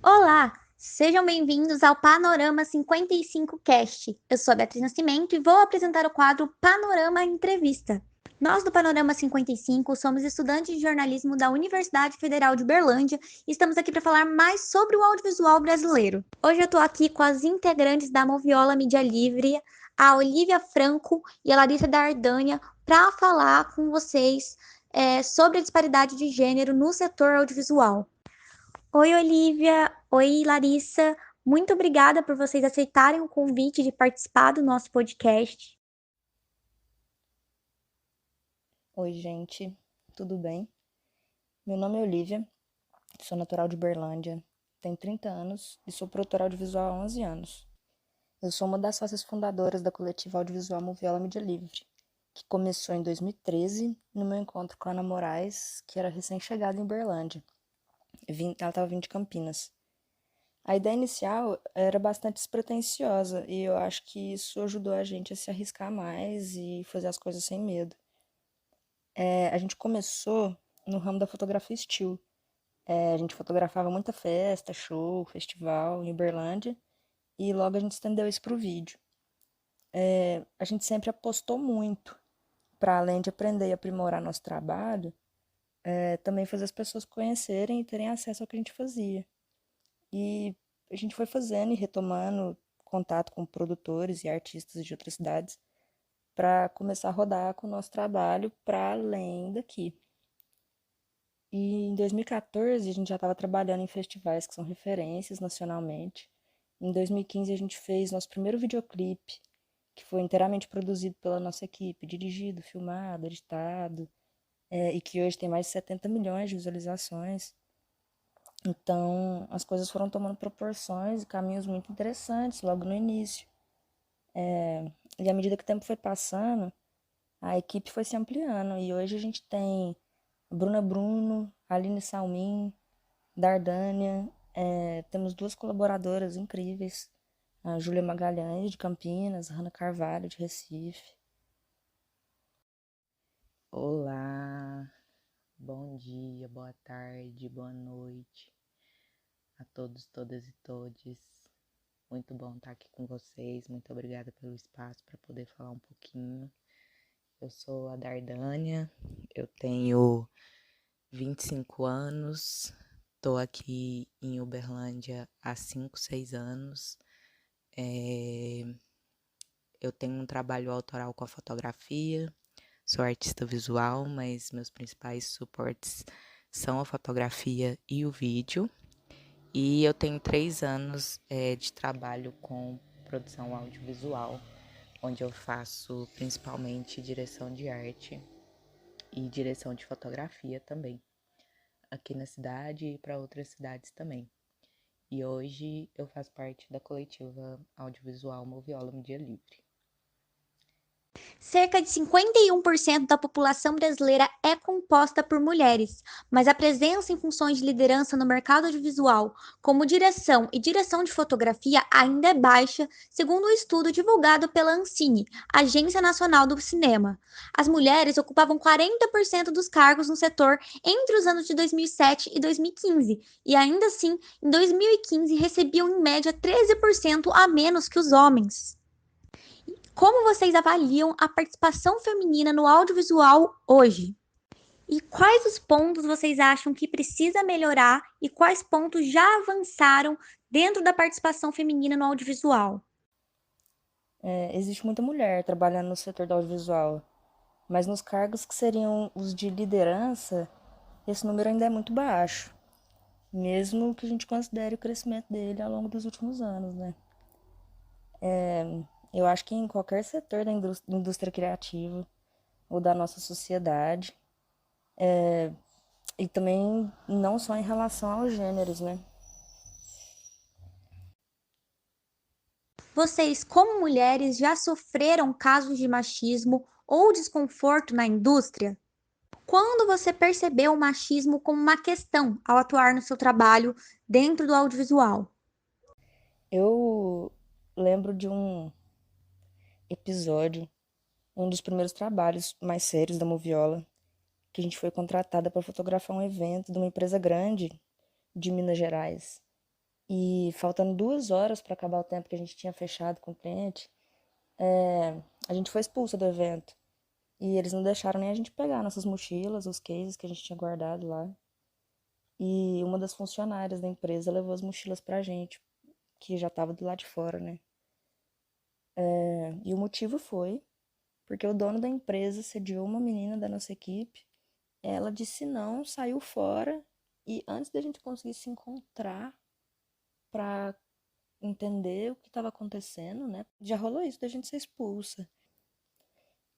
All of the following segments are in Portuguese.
Olá, sejam bem-vindos ao Panorama 55 Cast. Eu sou a Beatriz Nascimento e vou apresentar o quadro Panorama Entrevista. Nós do Panorama 55 somos estudantes de jornalismo da Universidade Federal de Berlândia e estamos aqui para falar mais sobre o audiovisual brasileiro. Hoje eu estou aqui com as integrantes da Moviola Mídia Livre, a Olivia Franco e a Larissa Dardanha, para falar com vocês sobre a disparidade de gênero no setor audiovisual. Oi, Olivia. Oi, Larissa. Muito obrigada por vocês aceitarem o convite de participar do nosso podcast. Oi, gente, tudo bem? Meu nome é Olivia, sou natural de Berlândia, tenho 30 anos e sou produtora audiovisual há 11 anos. Eu sou uma das sócias fundadoras da coletiva audiovisual Moviola Mídia Livre, que começou em 2013 no meu encontro com a Ana Moraes, que era recém-chegada em Berlândia. Ela estava vindo de Campinas. A ideia inicial era bastante despretensiosa e eu acho que isso ajudou a gente a se arriscar mais e fazer as coisas sem medo. A gente começou no ramo da fotografia still. A gente fotografava muita festa, show, festival em Uberlândia e logo a gente estendeu isso para o vídeo. A gente sempre apostou muito para além de aprender e aprimorar nosso trabalho, também fazer as pessoas conhecerem e terem acesso ao que a gente fazia. E a gente foi fazendo e retomando contato com produtores e artistas de outras cidades para começar a rodar com o nosso trabalho para além daqui. E em 2014 a gente já estava trabalhando em festivais que são referências nacionalmente. Em 2015 a gente fez nosso primeiro videoclipe, que foi inteiramente produzido pela nossa equipe, dirigido, filmado, editado, e que hoje tem mais de 70 milhões de visualizações. Então as coisas foram tomando proporções e caminhos muito interessantes logo no início. E à medida que o tempo foi passando, a equipe foi se ampliando e hoje a gente tem Bruna Bruno, Aline Salmin, Dardânia, temos duas colaboradoras incríveis, a Júlia Magalhães, de Campinas, a Hanna Carvalho, de Recife. Olá, bom dia, boa tarde, boa noite a todos, todas e todes. Muito bom estar aqui com vocês. Muito obrigada pelo espaço para poder falar um pouquinho. Eu sou a Dardânia, eu tenho 25 anos, estou aqui em Uberlândia há 5, 6 anos. Eu tenho um trabalho autoral com a fotografia, sou artista visual, mas meus principais suportes são a fotografia e o vídeo. E eu tenho 3 anos de trabalho com produção audiovisual, onde eu faço principalmente direção de arte e direção de fotografia também, aqui na cidade e para outras cidades também. E hoje eu faço parte da coletiva audiovisual Moviola Mídia Livre. Cerca de 51% da população brasileira é composta por mulheres, mas a presença em funções de liderança no mercado audiovisual, como direção e direção de fotografia, ainda é baixa, segundo um estudo divulgado pela Ancine, Agência Nacional do Cinema. As mulheres ocupavam 40% dos cargos no setor entre os anos de 2007 e 2015, e ainda assim, em 2015 recebiam em média 13% a menos que os homens. Como vocês avaliam a participação feminina no audiovisual hoje? E quais os pontos vocês acham que precisa melhorar e quais pontos já avançaram dentro da participação feminina no audiovisual? Existe muita mulher trabalhando no setor do audiovisual, mas nos cargos que seriam os de liderança, esse número ainda é muito baixo, mesmo que a gente considere o crescimento dele ao longo dos últimos anos, né? Eu acho que em qualquer setor da indústria criativa ou da nossa sociedade, e também não só em relação aos gêneros, né? Vocês, como mulheres, já sofreram casos de machismo ou desconforto na indústria? Quando você percebeu o machismo como uma questão ao atuar no seu trabalho dentro do audiovisual? Eu lembro de um episódio, um dos primeiros trabalhos mais sérios da Moviola, que a gente foi contratada para fotografar um evento de uma empresa grande de Minas Gerais. E faltando 2 horas para acabar o tempo que a gente tinha fechado com o cliente, a gente foi expulsa do evento. E eles não deixaram nem a gente pegar nossas mochilas, os cases que a gente tinha guardado lá. E uma das funcionárias da empresa levou as mochilas pra gente, que já tava do lado de fora, né? E o motivo foi porque o dono da empresa sediou uma menina da nossa equipe. Ela disse não, saiu fora. E antes da gente conseguir se encontrar pra entender o que estava acontecendo, né? Já rolou isso da gente ser expulsa.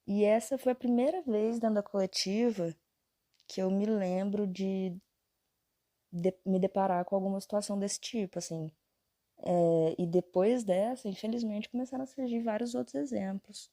E essa foi a primeira vez dentro da coletiva que eu me lembro de me deparar com alguma situação desse tipo, assim. E depois dessa, infelizmente, começaram a surgir vários outros exemplos.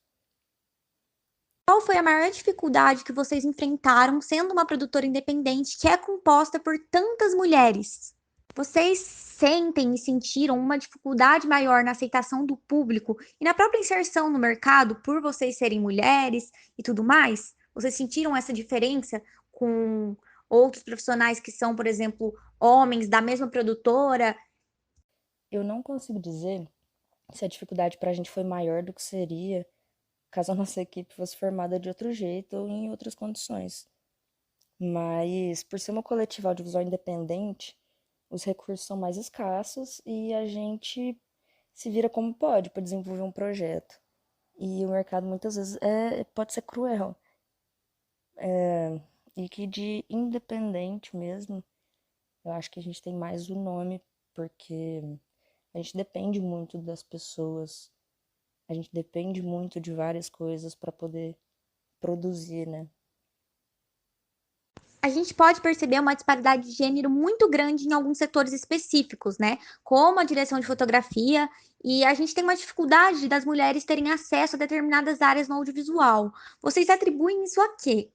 Qual foi a maior dificuldade que vocês enfrentaram sendo uma produtora independente que é composta por tantas mulheres? Vocês sentem e sentiram uma dificuldade maior na aceitação do público e na própria inserção no mercado por vocês serem mulheres e tudo mais? Vocês sentiram essa diferença com outros profissionais que são, por exemplo, homens da mesma produtora? Eu não consigo dizer se a dificuldade para a gente foi maior do que seria caso a nossa equipe fosse formada de outro jeito ou em outras condições. Mas, por ser uma coletiva audiovisual independente, os recursos são mais escassos e a gente se vira como pode para desenvolver um projeto. E o mercado muitas vezes pode ser cruel. E que de independente mesmo, eu acho que a gente tem mais o nome, porque a gente depende muito das pessoas, a gente depende muito de várias coisas para poder produzir, né? A gente pode perceber uma disparidade de gênero muito grande em alguns setores específicos, né? Como a direção de fotografia, e a gente tem uma dificuldade das mulheres terem acesso a determinadas áreas no audiovisual. Vocês atribuem isso a quê?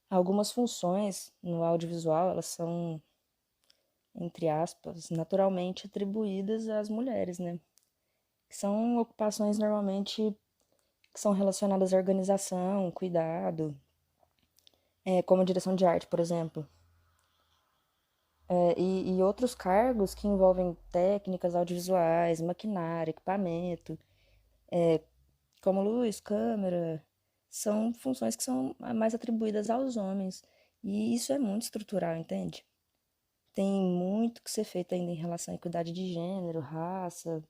Algumas funções no audiovisual, elas são, entre aspas, naturalmente atribuídas às mulheres, né? Que são ocupações normalmente que são relacionadas à organização, cuidado, como a direção de arte, por exemplo. E outros cargos que envolvem técnicas audiovisuais, maquinário, equipamento, como luz, câmera, são funções que são mais atribuídas aos homens. E isso é muito estrutural, entende? Tem muito que ser feito ainda em relação à equidade de gênero, raça,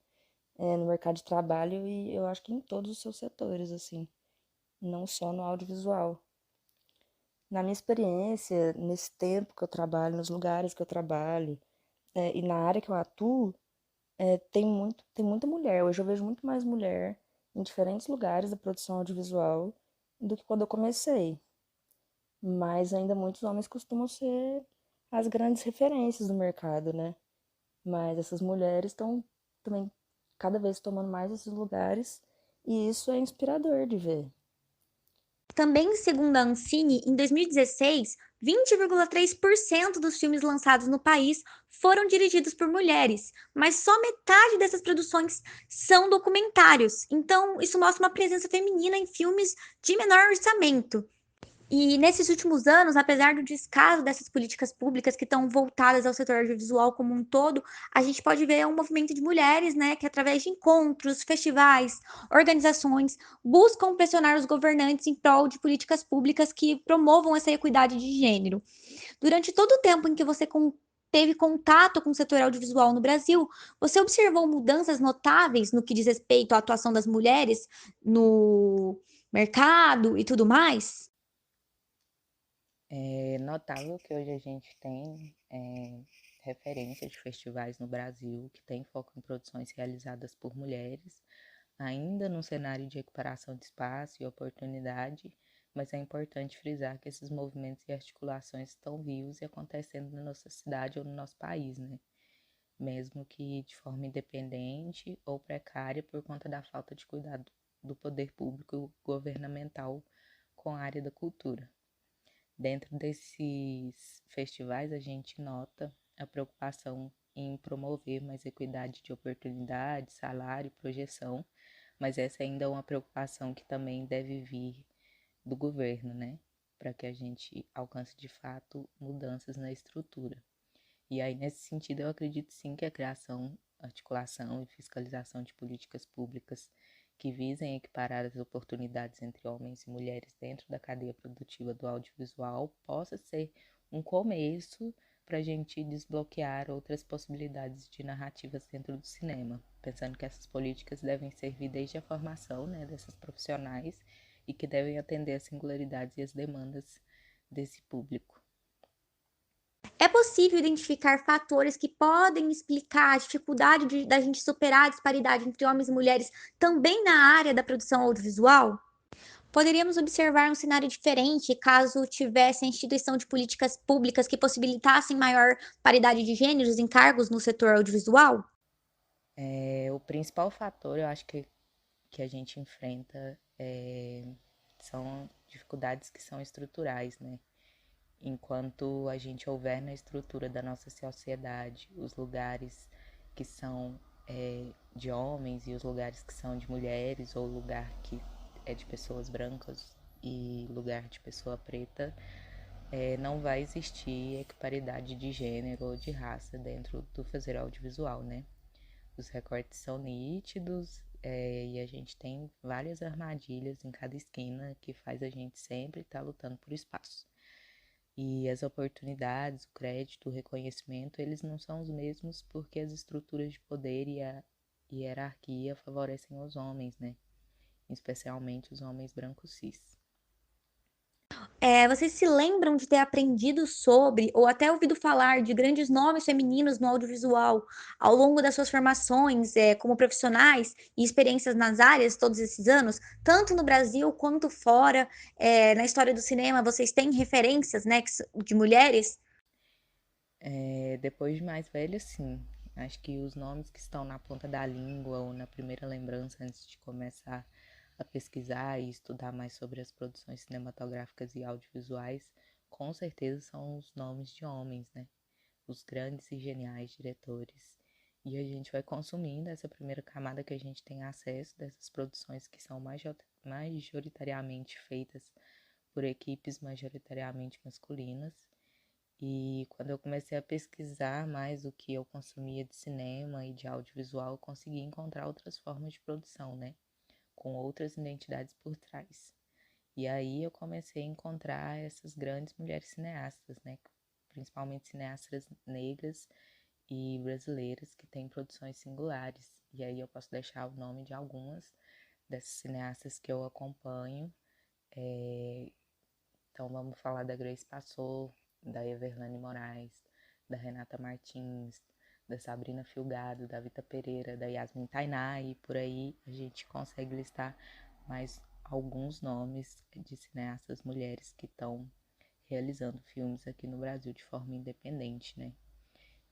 no mercado de trabalho e eu acho que em todos os seus setores, assim, não só no audiovisual. Na minha experiência, nesse tempo que eu trabalho, nos lugares que eu trabalho, e na área que eu atuo, tem muita mulher. Hoje eu vejo muito mais mulher em diferentes lugares da produção audiovisual do que quando eu comecei. Mas ainda muitos homens costumam ser as grandes referências do mercado, né? Mas essas mulheres estão também cada vez tomando mais esses lugares e isso é inspirador de ver. Também, segundo a Ancine, em 2016, 20,3% dos filmes lançados no país foram dirigidos por mulheres, mas só metade dessas produções são documentários. Então, isso mostra uma presença feminina em filmes de menor orçamento. E nesses últimos anos, apesar do descaso dessas políticas públicas que estão voltadas ao setor audiovisual como um todo, a gente pode ver um movimento de mulheres, né, que através de encontros, festivais, organizações, buscam pressionar os governantes em prol de políticas públicas que promovam essa equidade de gênero. Durante todo o tempo em que você teve contato com o setor audiovisual no Brasil, você observou mudanças notáveis no que diz respeito à atuação das mulheres no mercado e tudo mais? É notável que hoje a gente tem referência de festivais no Brasil que tem foco em produções realizadas por mulheres, ainda num cenário de equiparação de espaço e oportunidade, mas é importante frisar que esses movimentos e articulações estão vivos e acontecendo na nossa cidade ou no nosso país, né? Mesmo que de forma independente ou precária por conta da falta de cuidado do poder público governamental com a área da cultura. Dentro desses festivais, a gente nota a preocupação em promover mais equidade de oportunidade, salário e projeção, mas essa ainda é uma preocupação que também deve vir do governo, né? Para que a gente alcance de fato mudanças na estrutura. E aí, nesse sentido, eu acredito sim que a criação, articulação e fiscalização de políticas públicas que visem equiparar as oportunidades entre homens e mulheres dentro da cadeia produtiva do audiovisual possa ser um começo para a gente desbloquear outras possibilidades de narrativas dentro do cinema, pensando que essas políticas devem servir desde a formação, né, dessas profissionais e que devem atender às singularidades e às demandas desse público. É possível identificar fatores que podem explicar a dificuldade da gente superar a disparidade entre homens e mulheres também na área da produção audiovisual? Poderíamos observar um cenário diferente caso tivesse a instituição de políticas públicas que possibilitassem maior paridade de gêneros em cargos no setor audiovisual? O principal fator, eu acho que a gente enfrenta são dificuldades que são estruturais, né? Enquanto a gente houver na estrutura da nossa sociedade os lugares que são de homens e os lugares que são de mulheres, ou lugar que é de pessoas brancas e lugar de pessoa preta, não vai existir equiparidade de gênero ou de raça dentro do fazer audiovisual, né? Os recortes são nítidos, e a gente tem várias armadilhas em cada esquina que faz a gente sempre estar lutando por espaço. E as oportunidades, o crédito, o reconhecimento, eles não são os mesmos porque as estruturas de poder e a hierarquia favorecem os homens, né? Especialmente os homens brancos cis. Vocês se lembram de ter aprendido sobre ou até ouvido falar de grandes nomes femininos no audiovisual ao longo das suas formações, como profissionais e experiências nas áreas todos esses anos, tanto no Brasil quanto fora, na história do cinema, vocês têm referências, né, de mulheres? Depois de mais velha, sim. Acho que os nomes que estão na ponta da língua ou na primeira lembrança antes de começar a pesquisar e estudar mais sobre as produções cinematográficas e audiovisuais, com certeza são os nomes de homens, né? Os grandes e geniais diretores. E a gente vai consumindo essa primeira camada que a gente tem acesso dessas produções que são majoritariamente feitas por equipes majoritariamente masculinas. E quando eu comecei a pesquisar mais o que eu consumia de cinema e de audiovisual, eu consegui encontrar outras formas de produção, né? Com outras identidades por trás. E aí eu comecei a encontrar essas grandes mulheres cineastas, né? Principalmente cineastas negras e brasileiras que têm produções singulares. E aí eu posso deixar o nome de algumas dessas cineastas que eu acompanho. Então vamos falar da Grace Passou, da Everlane Moraes, da Renata Martins, da Sabrina Filgado, da Vita Pereira, da Yasmin Tainá, e por aí a gente consegue listar mais alguns nomes de cineastas mulheres que estão realizando filmes aqui no Brasil de forma independente, né?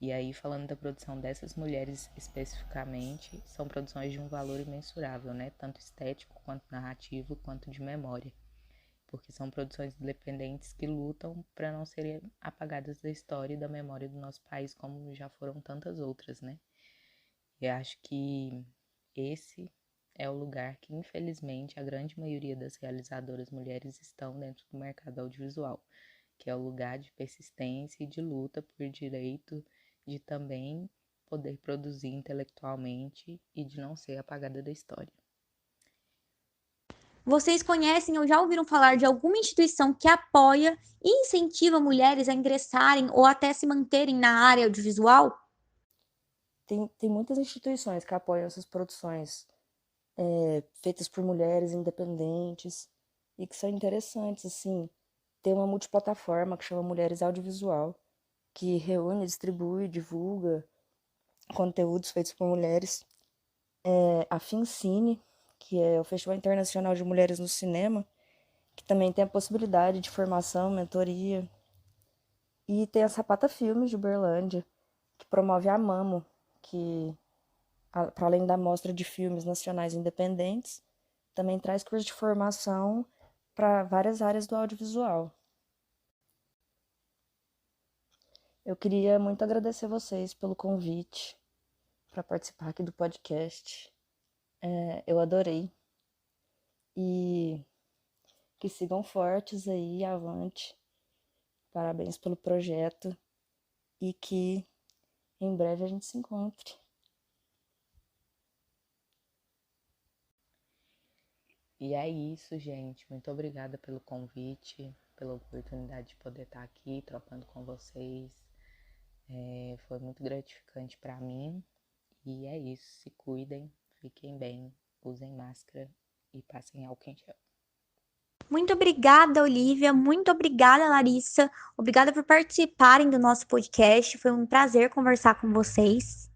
E aí, falando da produção dessas mulheres especificamente, são produções de um valor imensurável, né? Tanto estético, quanto narrativo, quanto de memória. Porque são produções independentes que lutam para não serem apagadas da história e da memória do nosso país, como já foram tantas outras, né? E acho que esse é o lugar que, infelizmente, a grande maioria das realizadoras mulheres estão dentro do mercado audiovisual, que é o lugar de persistência e de luta por direito de também poder produzir intelectualmente e de não ser apagada da história. Vocês conhecem ou já ouviram falar de alguma instituição que apoia e incentiva mulheres a ingressarem ou até se manterem na área audiovisual? Tem muitas instituições que apoiam essas produções feitas por mulheres independentes e que são interessantes, assim. Tem uma multiplataforma que chama Mulheres Audiovisual, que reúne, distribui, divulga conteúdos feitos por mulheres. A FinCine, que é o Festival Internacional de Mulheres no Cinema, que também tem a possibilidade de formação, mentoria. E tem a Sapata Filmes de Uberlândia, que promove a Mamo, que, para além da mostra de filmes nacionais independentes, também traz curso de formação para várias áreas do audiovisual. Eu queria muito agradecer vocês pelo convite para participar aqui do podcast. Eu adorei. E que sigam fortes aí, avante. Parabéns pelo projeto e que em breve a gente se encontre. E é isso, gente. Muito obrigada pelo convite, pela oportunidade de poder estar aqui trocando com vocês. Foi muito gratificante para mim. E é isso. Se cuidem, fiquem bem, usem máscara e passem álcool em gel. Muito obrigada, Olivia. Muito obrigada, Larissa. Obrigada por participarem do nosso podcast. Foi um prazer conversar com vocês.